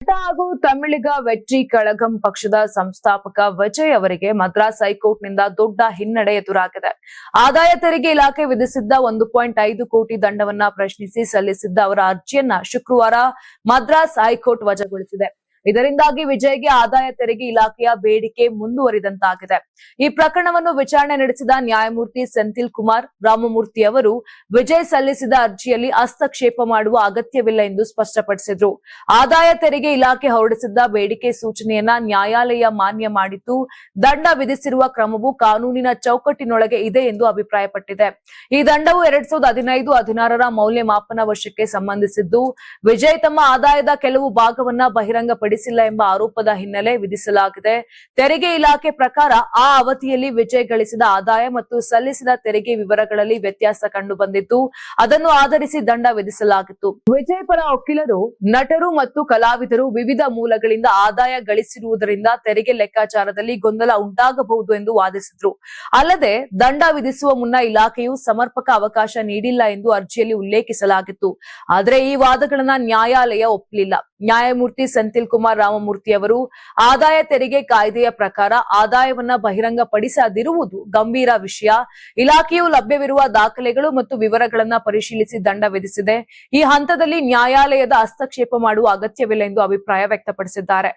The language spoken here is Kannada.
ಹಾಗೂ ತಮಿಳಿಗ ವೆಟ್ರಿ ಕಳಗಂ ಪಕ್ಷದ ಸಂಸ್ಥಾಪಕ ವಿಜಯ್ ಅವರಿಗೆ ಮದ್ರಾಸ್ ಹೈಕೋರ್ಟ್ನಿಂದ ದೊಡ್ಡ ಹಿನ್ನಡೆ ಎದುರಾಗಿದೆ. ಆದಾಯ ತೆರಿಗೆ ಇಲಾಖೆ ವಿಧಿಸಿದ್ದ 1.5 ಕೋಟಿ ದಂಡವನ್ನ ಪ್ರಶ್ನಿಸಿ ಸಲ್ಲಿಸಿದ್ದ ಅವರ ಅರ್ಜಿಯನ್ನ ಶುಕ್ರವಾರ ಮದ್ರಾಸ್ ಹೈಕೋರ್ಟ್ ವಜಾಗೊಳಿಸಿದೆ. ಇದರಿಂದಾಗಿ ವಿಜಯ್ಗೆ ಆದಾಯ ತೆರಿಗೆ ಇಲಾಖೆಯ ಬೇಡಿಕೆ ಮುಂದುವರಿದಂತಾಗಿದೆ. ಈ ಪ್ರಕರಣವನ್ನು ವಿಚಾರಣೆ ನಡೆಸಿದ ನ್ಯಾಯಮೂರ್ತಿ ಸೆಂಥಿಲ್ ಕುಮಾರ್ ರಾಮಮೂರ್ತಿ ಅವರು ವಿಜಯ್ ಸಲ್ಲಿಸಿದ ಅರ್ಜಿಯಲ್ಲಿ ಹಸ್ತಕ್ಷೇಪ ಮಾಡುವ ಅಗತ್ಯವಿಲ್ಲ ಎಂದು ಸ್ಪಷ್ಟಪಡಿಸಿದರು. ಆದಾಯ ತೆರಿಗೆ ಇಲಾಖೆ ಹೊರಡಿಸಿದ್ದ ಬೇಡಿಕೆ ಸೂಚನೆಯನ್ನ ನ್ಯಾಯಾಲಯ ಮಾನ್ಯ ಮಾಡಿದ್ದು, ದಂಡ ವಿಧಿಸಿರುವ ಕ್ರಮವು ಕಾನೂನಿನ ಚೌಕಟ್ಟಿನೊಳಗೆ ಇದೆ ಎಂದು ಅಭಿಪ್ರಾಯಪಟ್ಟಿದೆ. ಈ ದಂಡವು 2015-16ರ ಮೌಲ್ಯಮಾಪನ ವರ್ಷಕ್ಕೆ ಸಂಬಂಧಿಸಿದ್ದು, ವಿಜಯ್ ತಮ್ಮ ಆದಾಯದ ಕೆಲವು ಭಾಗವನ್ನ ಬಹಿರಂಗಪಡಿಸಿಲ್ಲ ಎಂಬ ಆರೋಪದ ಹಿನ್ನೆಲೆ ವಿಧಿಸಲಾಗಿದೆ. ತೆರಿಗೆ ಇಲಾಖೆ ಪ್ರಕಾರ ಆ ಅವಧಿಯಲ್ಲಿ ವಿಜಯ್ ಗಳಿಸಿದ ಆದಾಯ ಮತ್ತು ಸಲ್ಲಿಸಿದ ತೆರಿಗೆ ವಿವರಗಳಲ್ಲಿ ವ್ಯತ್ಯಾಸ ಕಂಡು ಬಂದಿದ್ದು, ಅದನ್ನು ಆಧರಿಸಿ ದಂಡ ವಿಧಿಸಲಾಗಿತ್ತು. ವಿಜಯ್ ಪರ ವಕೀಲರು ನಟರು ಮತ್ತು ಕಲಾವಿದರು ವಿವಿಧ ಮೂಲಗಳಿಂದ ಆದಾಯ ಗಳಿಸಿರುವುದರಿಂದ ತೆರಿಗೆ ಲೆಕ್ಕಾಚಾರದಲ್ಲಿ ಗೊಂದಲ ಉಂಟಾಗಬಹುದು ಎಂದು ವಾದಿಸಿದ್ರು. ಅಲ್ಲದೆ ದಂಡ ವಿಧಿಸುವ ಮುನ್ನ ಇಲಾಖೆಯು ಸಮರ್ಪಕ ಅವಕಾಶ ನೀಡಿಲ್ಲ ಎಂದು ಅರ್ಜಿಯಲ್ಲಿ ಉಲ್ಲೇಖಿಸಲಾಗಿತ್ತು. ಆದರೆ ಈ ವಾದಗಳನ್ನ ನ್ಯಾಯಾಲಯ ಒಪ್ಪಲಿಲ್ಲ. ನ್ಯಾಯಮೂರ್ತಿ ಸೆಂಥಿಲ್ ಕುಮಾರ್ ರಾಮಮೂರ್ತಿ ಅವರು ಆದಾಯ ತೆರಿಗೆ ಕಾಯ್ದೆಯ ಪ್ರಕಾರ ಆದಾಯವನ್ನ ಬಹಿರಂಗಪಡಿಸದಿರುವುದು ಗಂಭೀರ ವಿಷಯ. ಇಲಾಖೆಯು ಲಭ್ಯವಿರುವ ದಾಖಲೆಗಳು ಮತ್ತು ವಿವರಗಳನ್ನ ಪರಿಶೀಲಿಸಿ ದಂಡ ವಿಧಿಸಿದೆ. ಈ ಹಂತದಲ್ಲಿ ನ್ಯಾಯಾಲಯದ ಹಸ್ತಕ್ಷೇಪ ಮಾಡುವ ಅಗತ್ಯವಿಲ್ಲ ಎಂದು ಅಭಿಪ್ರಾಯ ವ್ಯಕ್ತಪಡಿಸಿದ್ದಾರೆ.